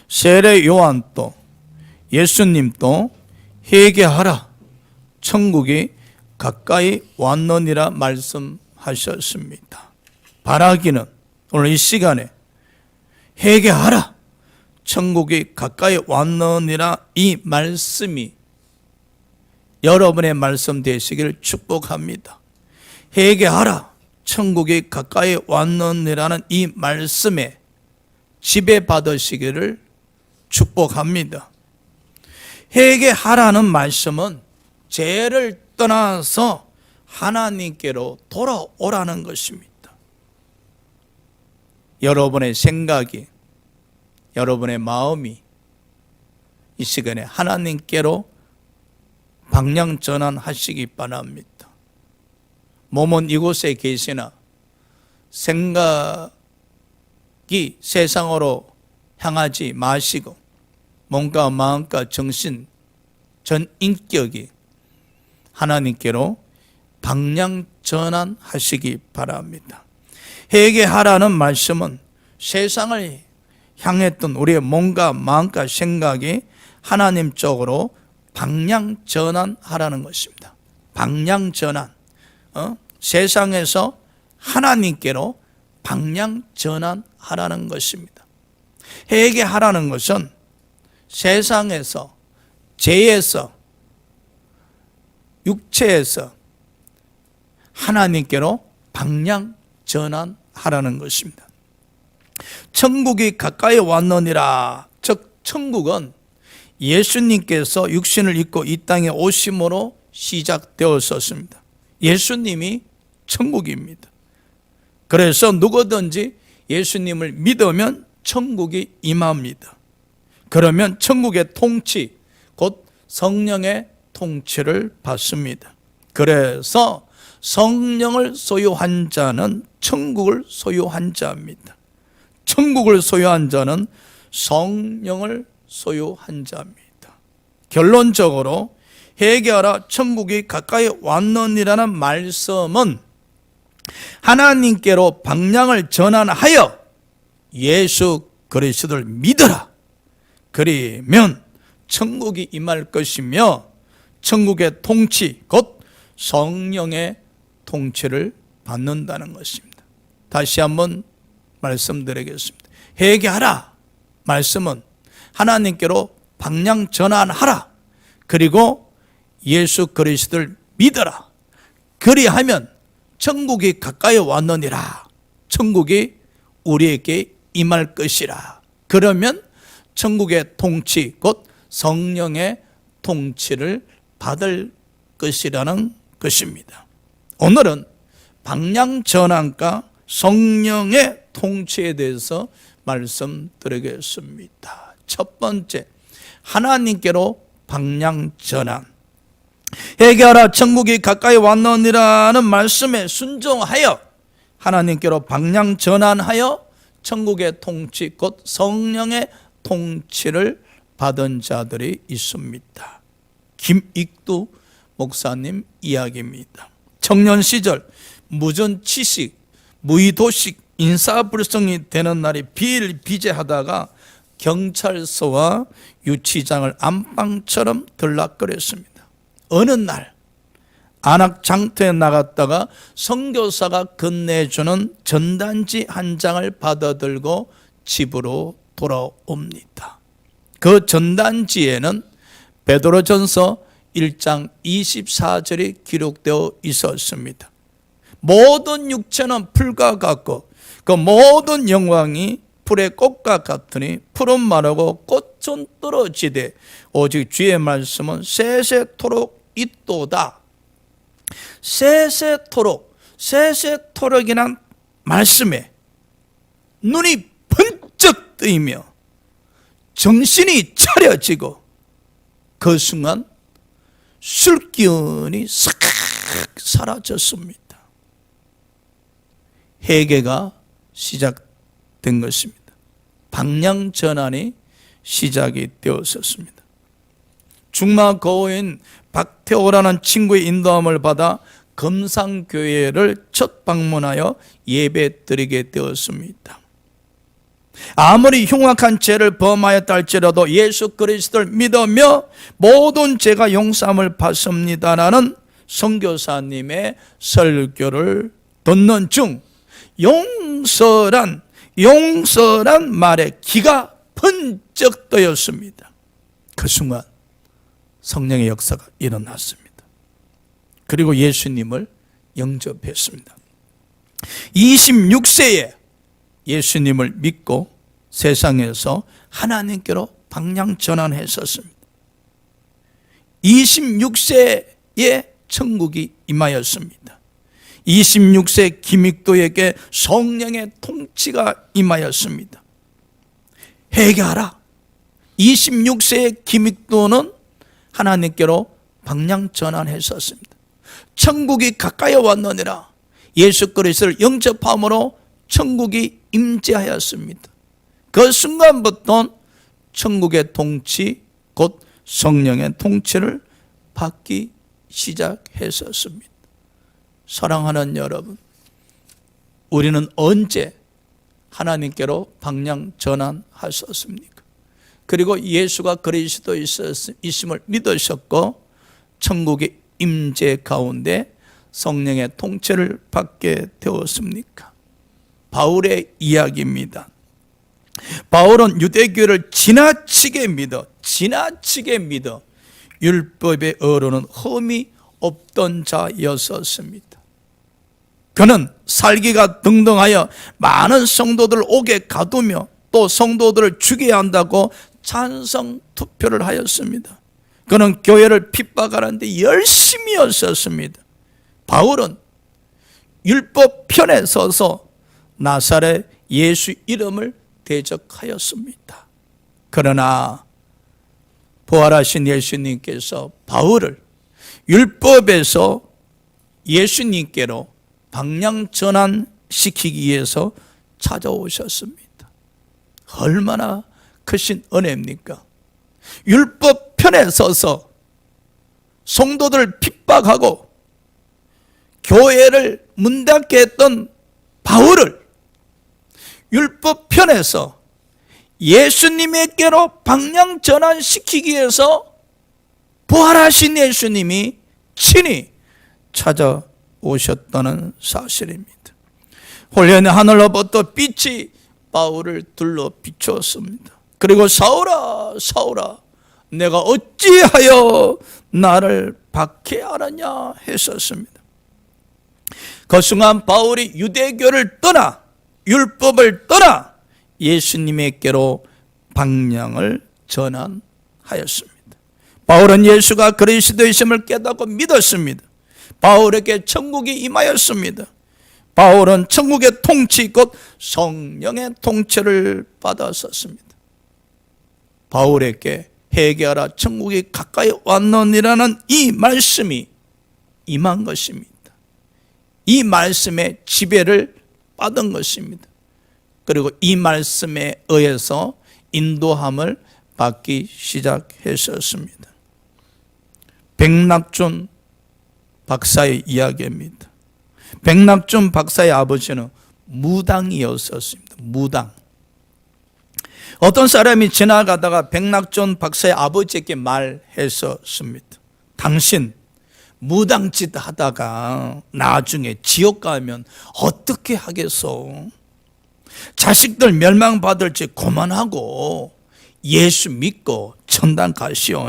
세례 요한도 예수님도 회개하라, 천국이 가까이 왔느니라 말씀하셨습니다. 바라기는 오늘 이 시간에 회개하라, 천국이 가까이 왔느니라 이 말씀이 여러분의 말씀 되시기를 축복합니다. 회개하라, 천국이 가까이 왔느니라는 이 말씀에 지배받으시기를 축복합니다. 회개하라는 말씀은 죄를 떠나서 하나님께로 돌아오라는 것입니다. 여러분의 생각이, 여러분의 마음이 이 시간에 하나님께로 방향 전환하시기 바랍니다. 몸은 이곳에 계시나 생각이 세상으로 향하지 마시고 몸과 마음과 정신, 전 인격이 하나님께로 방향 전환하시기 바랍니다. 회개하라는 말씀은 세상을 향했던 우리의 몸과 마음과 생각이 하나님 쪽으로 방향 전환하라는 것입니다. 방향 전환. 세상에서 하나님께로 방향 전환하라는 것입니다. 회개하라는 것은 세상에서, 죄에서, 육체에서 하나님께로 방향 전환하라는 것입니다. 천국이 가까이 왔느니라. 즉 천국은 예수님께서 육신을 입고 이 땅에 오심으로 시작되었었습니다. 예수님이 천국입니다. 그래서 누구든지 예수님을 믿으면 천국이 임합니다. 그러면 천국의 통치, 곧 성령의 통치를 받습니다. 그래서 성령을 소유한 자는 천국을 소유한 자입니다. 천국을 소유한 자는 성령을 소유한 자입니다. 결론적으로 회개하라, 천국이 가까이 왔느니라는 말씀은 하나님께로 방향을 전환하여 예수 그리스도를 믿어라. 그러면 천국이 임할 것이며 천국의 통치, 곧 성령의 통치를 받는다는 것입니다. 다시 한번 말씀드리겠습니다. 회개하라 말씀은 하나님께로 방향 전환하라. 그리고 예수 그리스도를 믿어라. 그리하면 천국이 가까이 왔느니라. 천국이 우리에게 임할 것이라. 그러면 천국의 통치, 곧 성령의 통치를 받을 것이라는 것입니다. 오늘은 방향 전환과 성령의 통치에 대해서 말씀드리겠습니다. 첫 번째, 하나님께로 방향 전환. 회개하라, 천국이 가까이 왔느니라는 말씀에 순종하여 하나님께로 방향 전환하여 천국의 통치, 곧 성령의 통치를 받은 자들이 있습니다. 김익두 목사님 이야기입니다. 청년 시절 무전취식, 무의도식 인사불성이 되는 날이 비일비재하다가 경찰서와 유치장을 안방처럼 들락거렸습니다. 어느 날 안악장터에 나갔다가 선교사가 건네주는 전단지 한 장을 받아들고 집으로 돌아옵니다. 그 전단지에는 베드로전서 1장 24절이 기록되어 있었습니다. 모든 육체는 풀과 같고 그 모든 영광이 풀의 꽃과 같으니 풀은 마르고 꽃은 떨어지되 오직 주의 말씀은 세세토록 있도다. 세세토록이란 말씀에 눈이 번쩍 뜨이며 정신이 차려지고 그 순간 술기운이 싹 사라졌습니다. 회개가 시작된 것입니다. 방향 전환이 시작이 되었었습니다. 중마거인 박태호라는 친구의 인도함을 받아 금상교회를 첫 방문하여 예배 드리게 되었습니다. 아무리 흉악한 죄를 범하였다 할지라도 예수 그리스도를 믿으며 모든 죄가 용서함을 받습니다라는 선교사님의 설교를 듣는 중 용서란 말에 기가 번쩍 뜨였습니다. 그 순간 성령의 역사가 일어났습니다. 그리고 예수님을 영접했습니다. 26세에 예수님을 믿고 세상에서 하나님께로 방향 전환했었습니다. 26세에 천국이 임하였습니다. 26세 김익도에게 성령의 통치가 임하였습니다. 회개하라. 26세의 김익도는 하나님께로 방향 전환했었습니다. 천국이 가까이 왔느니라. 예수 그리스도를 영접함으로 천국이 임재하였습니다. 그 순간부터 천국의 통치, 곧 성령의 통치를 받기 시작했었습니다. 사랑하는 여러분, 우리는 언제 하나님께로 방향 전환하셨습니까? 그리고 예수가 그리스도이심을 믿으셨고 천국의 임재 가운데 성령의 통치를 받게 되었습니까? 바울의 이야기입니다. 바울은 유대교를 지나치게 믿어 율법의 어로는 흠이 없던 자였었습니다. 그는 살기가 등등하여 많은 성도들을 옥에 가두며 또 성도들을 죽여야 한다고 찬성 투표를 하였습니다. 그는 교회를 핍박하는데 열심히 했었습니다. 바울은 율법 편에 서서 나사렛 예수 이름을 대적하였습니다. 그러나 부활하신 예수님께서 바울을 율법에서 예수님께로 방향 전환시키기 위해서 찾아오셨습니다. 얼마나 크신 은혜입니까? 율법 편에 서서 성도들을 핍박하고 교회를 문 닫게 했던 바울을 율법 편에서 예수님에게로 방향 전환시키기 위해서 부활하신 예수님이 친히 찾아오셨다는 사실입니다. 혼련의 하늘로부터 빛이 바울을 둘러 비추었습니다. 그리고 사울아 사울아 내가 어찌하여 나를 박해하느냐 했었습니다. 그 순간 바울이 유대교를 떠나 율법을 떠나 예수님에게로 방향을 전환하였습니다. 바울은 예수가 그리스도이심을 깨닫고 믿었습니다. 바울에게 천국이 임하였습니다. 바울은 천국의 통치 곧 성령의 통치를 받았었습니다. 바울에게 회개하라 천국이 가까이 왔느니라는 이 말씀이 임한 것입니다. 이 말씀의 지배를 받은 것입니다. 그리고 이 말씀에 의해서 인도함을 받기 시작했었습니다. 백낙준 박사의 이야기입니다. 백낙준 박사의 아버지는 무당이었습니다. 무당. 어떤 사람이 지나가다가 백낙준 박사의 아버지에게 말했었습니다. 당신 무당짓 하다가 나중에 지옥 가면 어떻게 하겠소? 자식들 멸망받을지 그만하고 예수 믿고 천당 가시오.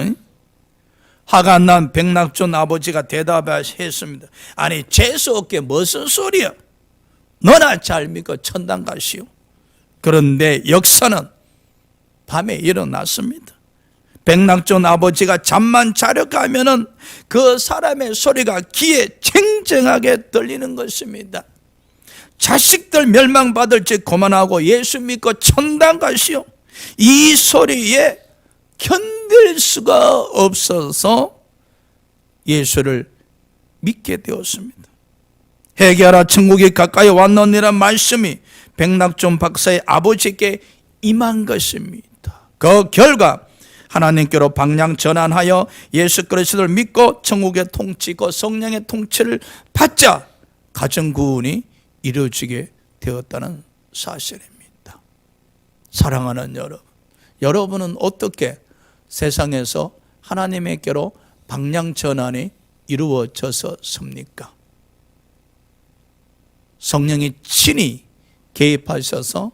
화가 난 백낙준 아버지가 대답했습니다. 아니 재수없게 무슨 소리야? 너나 잘 믿고 천당 가시오. 그런데 역사는 밤에 일어났습니다. 백낙준 아버지가 잠만 자려 가면은 그 사람의 소리가 귀에 쟁쟁하게 들리는 것입니다. 자식들 멸망받을지 그만하고 예수 믿고 천당 가시오. 이 소리에 견딜 수가 없어서 예수를 믿게 되었습니다. 회개하라 천국이 가까이 왔느니란 말씀이 백낙준 박사의 아버지께 임한 것입니다. 그 결과 하나님께로 방향 전환하여 예수 그리스도를 믿고 천국의 통치고 성령의 통치를 받자 가정 구원이 이루어지게 되었다는 사실입니다. 사랑하는 여러분, 여러분은 어떻게 세상에서 하나님에게로 방향 전환이 이루어졌습니까? 성령이 친히 개입하셔서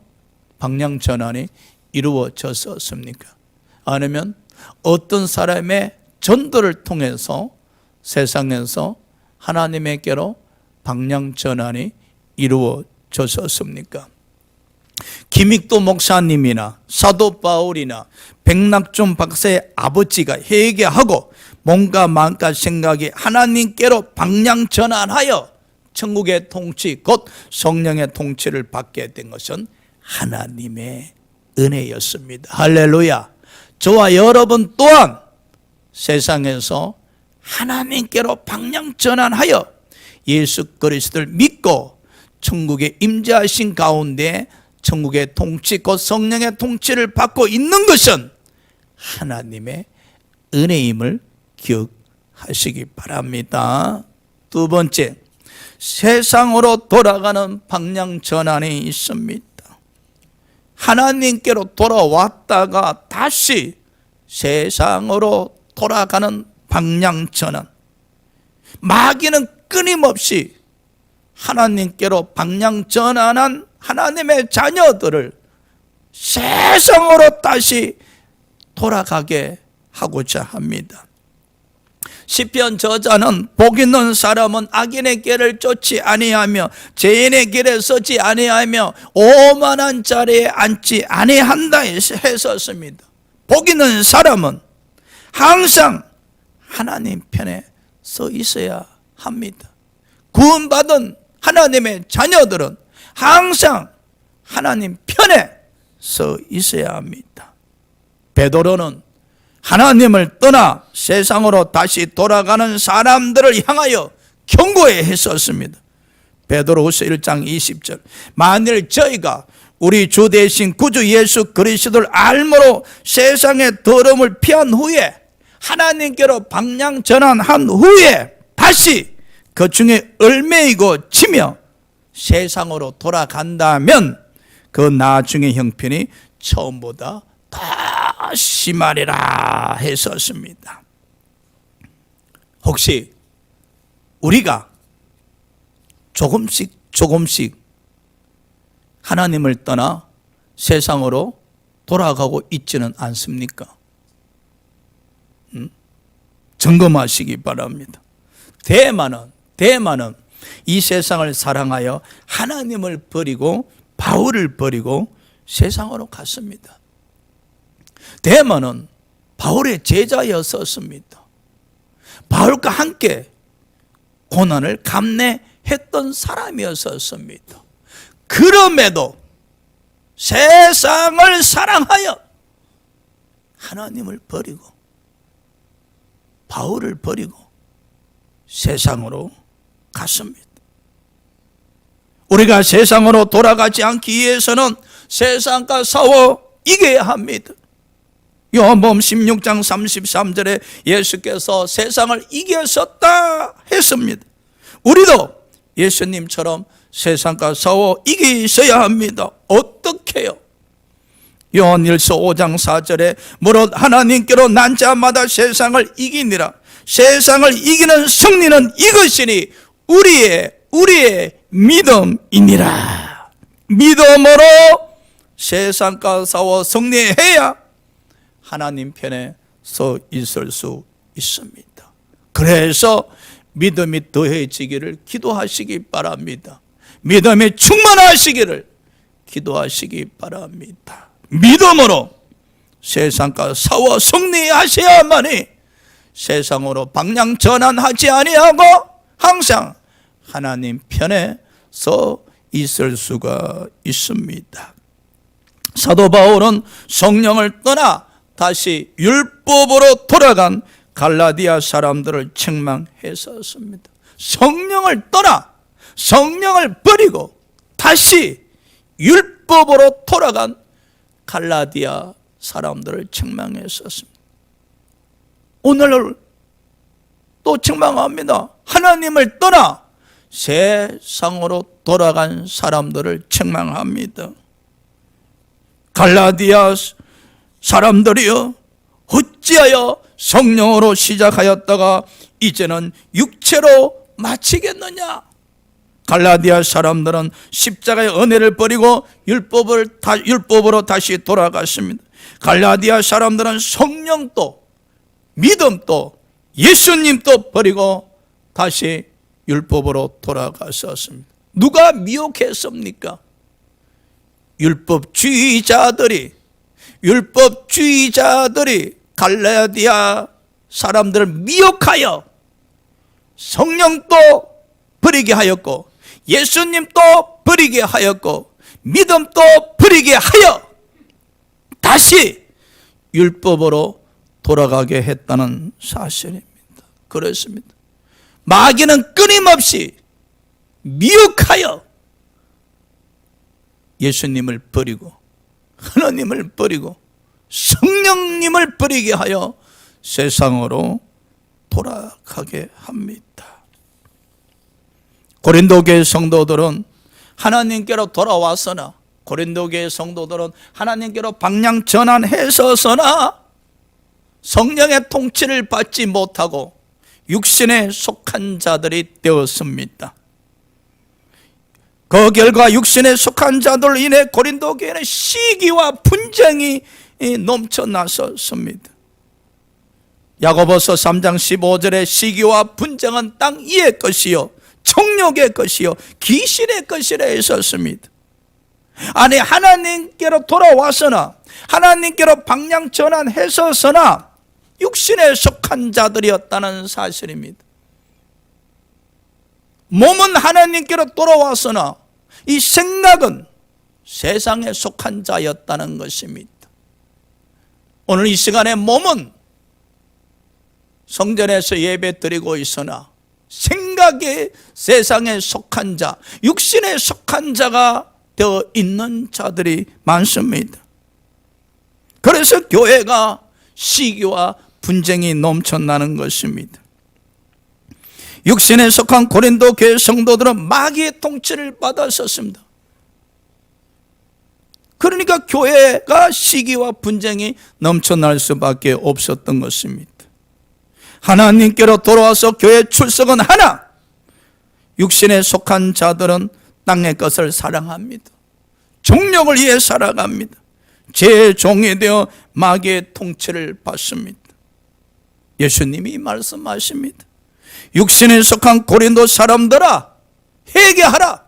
방향 전환이 이루어졌습니까? 아니면 어떤 사람의 전도를 통해서 세상에서 하나님에게로 방향 전환이 이루어졌습니까? 김익도 목사님이나 사도 바울이나 백낙준 박사의 아버지가 회개하고 몸과 마음과 생각이 하나님께로 방향 전환하여 천국의 통치, 곧 성령의 통치를 받게 된 것은 하나님의 은혜였습니다. 할렐루야. 저와 여러분 또한 세상에서 하나님께로 방향 전환하여 예수 그리스도를 믿고 천국에 임재하신 가운데 천국의 통치, 곧 성령의 통치를 받고 있는 것은 하나님의 은혜임을 기억하시기 바랍니다. 두 번째, 세상으로 돌아가는 방향 전환이 있습니다. 하나님께로 돌아왔다가 다시 세상으로 돌아가는 방향 전환. 마귀는 끊임없이 하나님께로 방향 전환한 하나님의 자녀들을 세상으로 다시 돌아가게 하고자 합니다. 시편 저자는 복 있는 사람은 악인의 길을 쫓지 아니하며 죄인의 길에 서지 아니하며 오만한 자리에 앉지 아니한다 했었습니다. 복 있는 사람은 항상 하나님 편에 서 있어야 합니다. 구원받은 하나님의 자녀들은 항상 하나님 편에 서 있어야 합니다. 베드로는 하나님을 떠나 세상으로 다시 돌아가는 사람들을 향하여 경고해 했었습니다. 베드로후서 1장 20절, 만일 저희가 우리 주 대신 구주 예수 그리스도를 알므로 세상의 더러움을 피한 후에 하나님께로 방향 전환한 후에 다시 그 중에 얽매이고 치며 세상으로 돌아간다면 그 나중의 형편이 처음보다 더 심하리라 했었습니다. 혹시 우리가 조금씩 하나님을 떠나 세상으로 돌아가고 있지는 않습니까? 점검하시기 바랍니다. 대만은 이 세상을 사랑하여 하나님을 버리고 바울을 버리고 세상으로 갔습니다. 대만은 바울의 제자였었습니다. 바울과 함께 고난을 감내했던 사람이었었습니다. 그럼에도 세상을 사랑하여 하나님을 버리고 바울을 버리고 세상으로 갔습니다. 우리가 세상으로 돌아가지 않기 위해서는 세상과 싸워 이겨야 합니다. 요한복음 16장 33절에 예수께서 세상을 이겼었다 했습니다. 우리도 예수님처럼 세상과 싸워 이기셔야 합니다. 어떻게요? 요한일서 5장 4절에 무릇 하나님께로 난 자마다 세상을 이기니라. 세상을 이기는 승리는 이것이니 우리의 믿음이니라. 믿음으로 세상과 싸워 승리해야 하나님 편에 서 있을 수 있습니다. 그래서 믿음이 더해지기를 기도하시기 바랍니다. 믿음이 충만하시기를 기도하시기 바랍니다. 믿음으로 세상과 싸워 승리하셔야만이 세상으로 방향 전환하지 아니하고 항상 하나님 편에 서 있을 수가 있습니다. 사도 바울은 성령을 떠나 다시 율법으로 돌아간 갈라디아 사람들을 책망했었습니다. 성령을 떠나 성령을 버리고 다시 율법으로 돌아간 갈라디아 사람들을 책망했었습니다. 오늘 또 책망합니다. 하나님을 떠나 세상으로 돌아간 사람들을 책망합니다. 갈라디아 사람들이여 어찌하여 성령으로 시작하였다가 이제는 육체로 마치겠느냐? 갈라디아 사람들은 십자가의 은혜를 버리고 율법으로 다시 돌아갔습니다. 갈라디아 사람들은 성령도 믿음도 예수님도 버리고 다시 율법으로 돌아갔었습니다. 누가 미혹했습니까? 율법주의자들이 갈라디아 사람들을 미혹하여 성령도 버리게 하였고 예수님도 버리게 하였고 믿음도 버리게 하여 다시 율법으로 돌아가게 했다는 사실입니다. 그렇습니다. 마귀는 끊임없이 미혹하여 예수님을 버리고 하나님을 버리고 성령님을 버리게 하여 세상으로 돌아가게 합니다. 고린도교회 성도들은 하나님께로 돌아왔으나 고린도교회 성도들은 하나님께로 방향 전환했었으나 성령의 통치를 받지 못하고 육신에 속한 자들이 되었습니다. 그 결과 육신에 속한 자들로 인해 고린도 교회는 시기와 분쟁이 넘쳐났었습니다. 야고보서 3장 15절에 시기와 분쟁은 땅 위의 것이요 정욕의 것이요 귀신의 것이라 했었습니다. 아니 하나님께로 돌아왔으나 하나님께로 방향 전환했었으나 육신에 속한 자들이었다는 사실입니다. 몸은 하나님께로 돌아왔으나 이 생각은 세상에 속한 자였다는 것입니다. 오늘 이 시간에 몸은 성전에서 예배 드리고 있으나 생각이 세상에 속한 자, 육신에 속한 자가 되어 있는 자들이 많습니다. 그래서 교회가 시기와 분쟁이 넘쳐나는 것입니다. 육신에 속한 고린도 교회 성도들은 마귀의 통치를 받았었습니다. 그러니까 교회가 시기와 분쟁이 넘쳐날 수밖에 없었던 것입니다. 하나님께로 돌아와서 교회 출석은 하나, 육신에 속한 자들은 땅의 것을 사랑합니다. 정욕을 위해 살아갑니다. 제 종이 되어 마귀의 통치를 받습니다. 예수님이 말씀하십니다. 육신에 속한 고린도 사람들아 회개하라.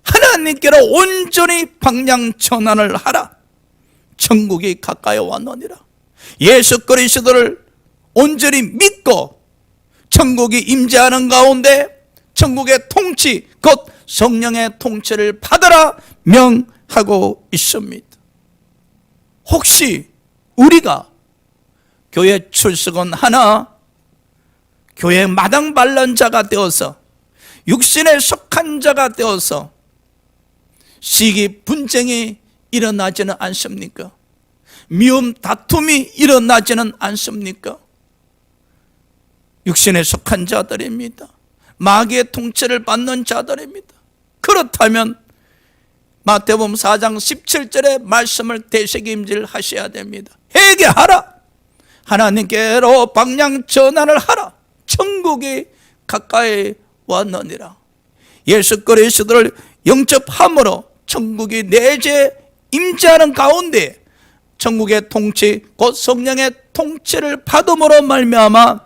하나님께로 온전히 방향 전환을 하라. 천국이 가까이 왔느니라. 예수 그리스도를 온전히 믿고 천국이 임재하는 가운데 천국의 통치 곧 성령의 통치를 받으라 명하고 있습니다. 혹시 우리가 교회 출석은 하나 교회 마당 밟는 자가 되어서 육신에 속한 자가 되어서 시기 분쟁이 일어나지는 않습니까? 미움 다툼이 일어나지는 않습니까? 육신에 속한 자들입니다. 마귀의 통치를 받는 자들입니다. 그렇다면 마태복음 4장 17절의 말씀을 되새김질 하셔야 됩니다. 회개하라. 하나님께로 방향 전환을 하라. 천국이 가까이 왔느니라. 예수 그리스도를 영접함으로 천국이 내재 임재하는 가운데 천국의 통치 곧 성령의 통치를 받음으로 말미암아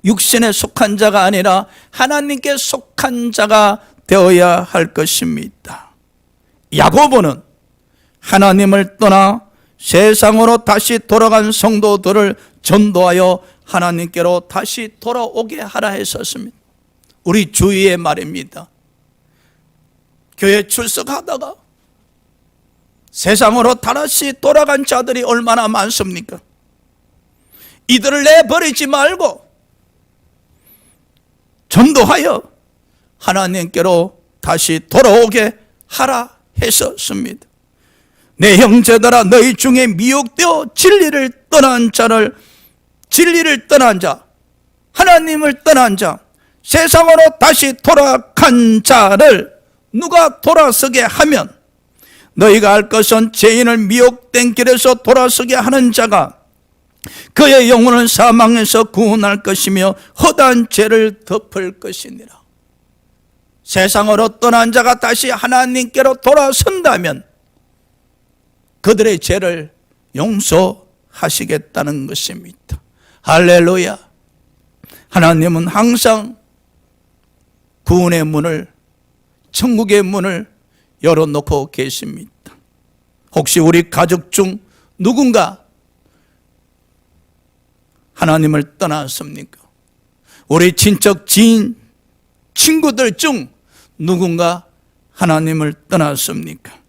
육신에 속한 자가 아니라 하나님께 속한 자가 되어야 할 것입니다. 야고보는 하나님을 떠나 세상으로 다시 돌아간 성도들을 전도하여 하나님께로 다시 돌아오게 하라 했었습니다. 우리 주위의 말입니다. 교회 출석하다가 세상으로 다시 돌아간 자들이 얼마나 많습니까? 이들을 내버리지 말고 전도하여 하나님께로 다시 돌아오게 하라 했었습니다. 내 형제들아 너희 중에 미혹되어 진리를 떠난 자 하나님을 떠난 자 세상으로 다시 돌아간 자를 누가 돌아서게 하면 너희가 알 것은 죄인을 미혹된 길에서 돌아서게 하는 자가 그의 영혼을 사망에서 구원할 것이며 허다한 죄를 덮을 것이니라. 세상으로 떠난 자가 다시 하나님께로 돌아선다면 그들의 죄를 용서하시겠다는 것입니다. 할렐루야. 하나님은 항상 구원의 문을, 천국의 문을 열어놓고 계십니다. 혹시 우리 가족 중 누군가 하나님을 떠났습니까? 우리 친척, 지인, 친구들 중 누군가 하나님을 떠났습니까?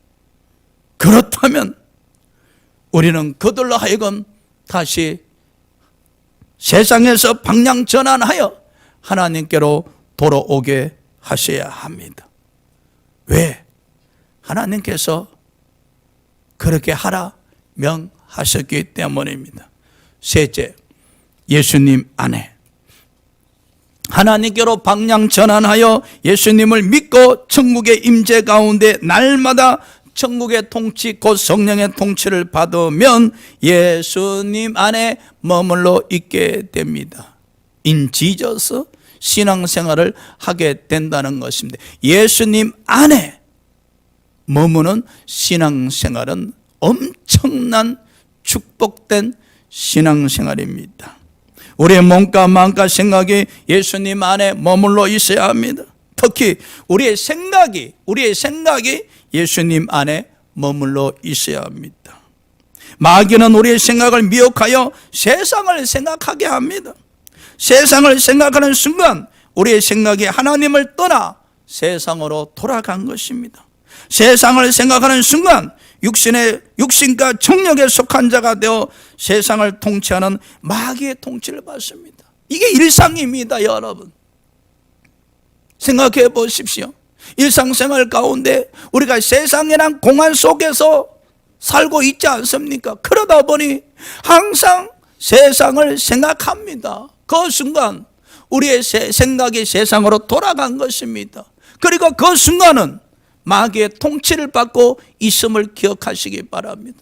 그렇다면 우리는 그들로 하여금 다시 세상에서 방향 전환하여 하나님께로 돌아오게 하셔야 합니다. 왜? 하나님께서 그렇게 하라 명하셨기 때문입니다. 셋째, 예수님 안에 하나님께로 방향 전환하여 예수님을 믿고 천국의 임재 가운데 날마다 천국의 통치 곧 성령의 통치를 받으면 예수님 안에 머물러 있게 됩니다. In Jesus 신앙생활을 하게 된다는 것입니다. 예수님 안에 머무는 신앙생활은 엄청난 축복된 신앙생활입니다. 우리의 몸과 마음과 생각이 예수님 안에 머물러 있어야 합니다. 특히 우리의 생각이 예수님 안에 머물러 있어야 합니다. 마귀는 우리의 생각을 미혹하여 세상을 생각하게 합니다. 세상을 생각하는 순간 우리의 생각이 하나님을 떠나 세상으로 돌아간 것입니다. 세상을 생각하는 순간 육신과 정력에 속한 자가 되어 세상을 통치하는 마귀의 통치를 받습니다. 이게 일상입니다, 여러분. 생각해 보십시오. 일상생활 가운데 우리가 세상이란 공간 속에서 살고 있지 않습니까? 그러다 보니 항상 세상을 생각합니다. 그 순간 우리의 생각이 세상으로 돌아간 것입니다. 그리고 그 순간은 마귀의 통치를 받고 있음을 기억하시기 바랍니다.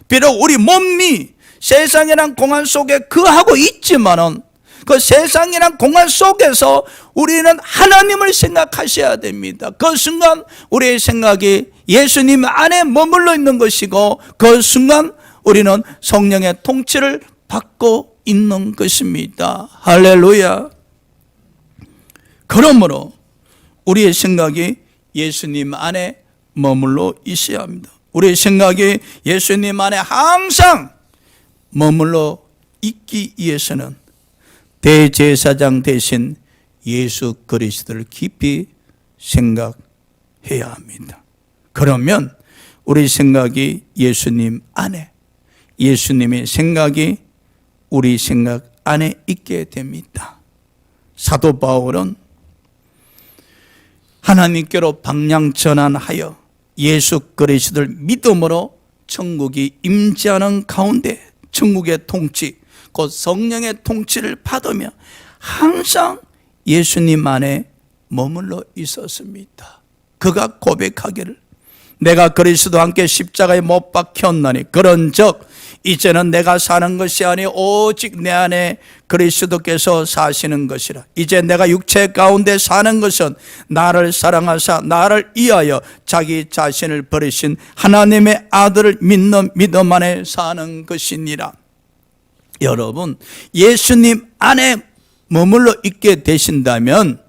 비록 우리 몸이 세상이란 공간 속에 거하고 있지만은 그 세상이란 공간 속에서 우리는 하나님을 생각하셔야 됩니다. 그 순간 우리의 생각이 예수님 안에 머물러 있는 것이고 그 순간 우리는 성령의 통치를 받고 있는 것입니다. 할렐루야. 그러므로 우리의 생각이 예수님 안에 머물러 있어야 합니다. 우리의 생각이 예수님 안에 항상 머물러 있기 위해서는 대제사장 대신 예수 그리스도를 깊이 생각해야 합니다. 그러면 우리 생각이 예수님 안에, 예수님의 생각이 우리 생각 안에 있게 됩니다. 사도 바울은 하나님께로 방향 전환하여 예수 그리스도를 믿음으로 천국이 임재하는 가운데 천국의 통치, 곧 성령의 통치를 받으며 항상 예수님 안에 머물러 있었습니다. 그가 고백하기를 내가 그리스도와 함께 십자가에 못 박혔나니 그런즉 이제는 내가 사는 것이 아니 오직 내 안에 그리스도께서 사시는 것이라. 이제 내가 육체 가운데 사는 것은 나를 사랑하사 나를 위하여 자기 자신을 버리신 하나님의 아들을 믿는 믿음 안에 사는 것이니라. 여러분, 예수님 안에 머물러 있게 되신다면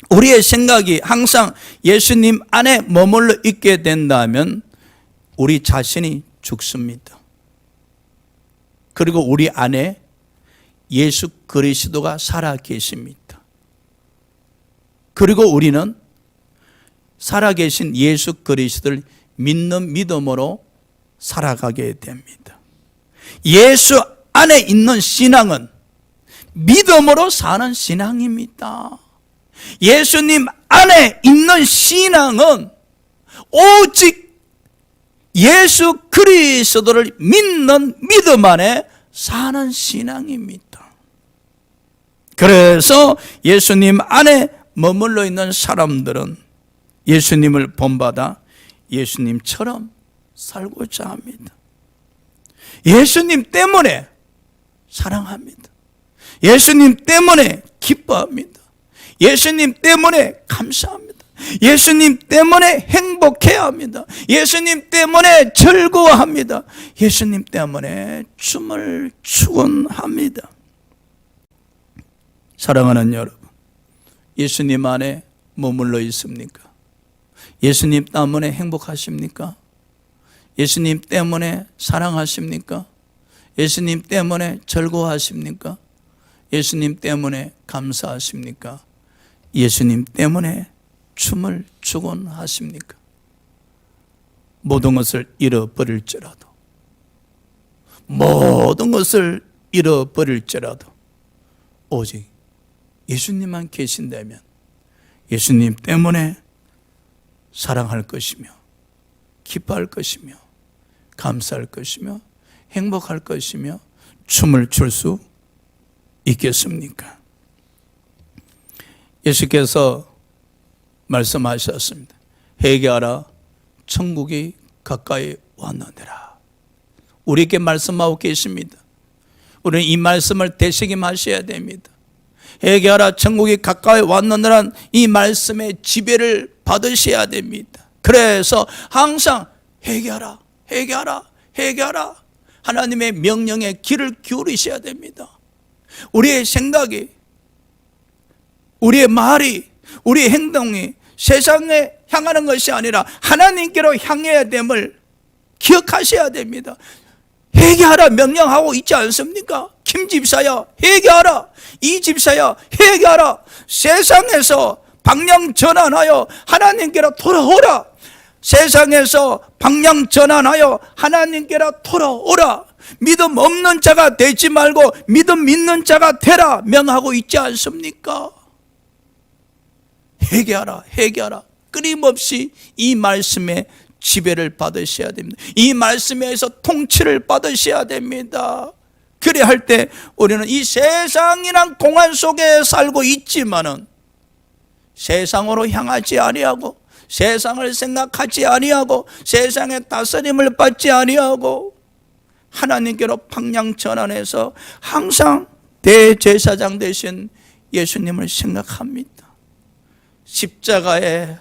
우리의 생각이 항상 예수님 안에 머물러 있게 된다면 우리 자신이 죽습니다. 그리고 우리 안에 예수 그리스도가 살아 계십니다. 그리고 우리는 살아계신 예수 그리스도를 믿는 믿음으로 살아가게 됩니다. 예수 안에 있는 신앙은 믿음으로 사는 신앙입니다. 예수님 안에 있는 신앙은 오직 예수 그리스도를 믿는 믿음 안에 사는 신앙입니다. 그래서 예수님 안에 머물러 있는 사람들은 예수님을 본받아 예수님처럼 살고자 합니다. 예수님 때문에 사랑합니다. 예수님 때문에 기뻐합니다. 예수님 때문에 감사합니다. 예수님 때문에 행복해야 합니다. 예수님 때문에 즐거워합니다. 예수님 때문에 춤을 추곤 합니다. 사랑하는 여러분, 예수님 안에 머물러 있습니까? 예수님 때문에 행복하십니까? 예수님 때문에 사랑하십니까? 예수님 때문에 즐거워하십니까? 예수님 때문에 감사하십니까? 예수님 때문에 춤을 추곤 하십니까? 모든 것을 잃어버릴지라도, 모든 것을 잃어버릴지라도 오직 예수님만 계신다면 예수님 때문에 사랑할 것이며 기뻐할 것이며 감사할 것이며 행복할 것이며 춤을 출 수 있겠습니까? 예수께서 말씀하셨습니다. 회개하라, 천국이 가까이 왔느니라. 우리에게 말씀하고 계십니다. 우리는 이 말씀을 되새김하셔야 됩니다. 회개하라, 천국이 가까이 왔느니란 이 말씀의 지배를 받으셔야 됩니다. 그래서 항상 회개하라, 회개하라, 회개하라, 하나님의 명령에 귀를 기울이셔야 됩니다. 우리의 생각이, 우리의 말이, 우리의 행동이 세상에 향하는 것이 아니라 하나님께로 향해야 됨을 기억하셔야 됩니다. 회개하라 명령하고 있지 않습니까? 김 집사야 회개하라, 이 집사야 회개하라, 세상에서 방향 전환하여 하나님께로 돌아오라, 세상에서 방향 전환하여 하나님께로 돌아오라, 믿음 없는 자가 되지 말고 믿음 믿는 자가 되라 명하고 있지 않습니까? 회개하라, 회개하라. 끊임없이 이 말씀에 지배를 받으셔야 됩니다. 이 말씀에서 통치를 받으셔야 됩니다. 그래 할 때 우리는 이 세상이란 공간 속에 살고 있지만은 세상으로 향하지 아니하고 세상을 생각하지 아니하고 세상의 다스림을 받지 아니하고 하나님께로 방향 전환해서 항상 대제사장 되신 예수님을 생각합니다. 십자가에서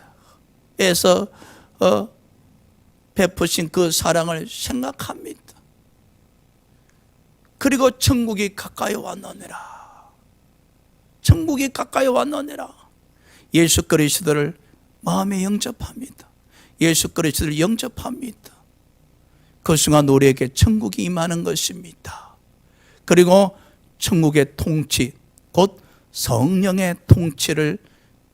베푸신 그 사랑을 생각합니다. 그리고 천국이 가까이 왔느니라, 천국이 가까이 왔느니라. 예수 그리스도를 마음에 영접합니다. 예수 그리스도를 영접합니다. 그 순간 우리에게 천국이 임하는 것입니다. 그리고 천국의 통치, 곧 성령의 통치를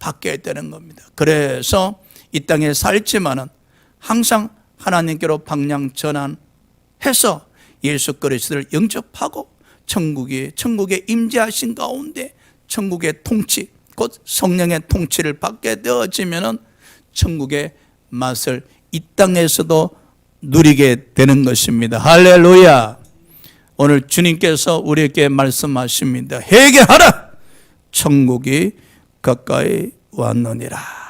받게 되는 겁니다. 그래서 이 땅에 살지만은 항상 하나님께로 방향 전환해서 예수 그리스도를 영접하고 천국에 임재하신 가운데 천국의 통치, 곧 성령의 통치를 받게 되어지면은 천국의 맛을 이 땅에서도 누리게 되는 것입니다. 할렐루야. 오늘 주님께서 우리에게 말씀하십니다. 회개하라, 천국이 가까이 왔느니라.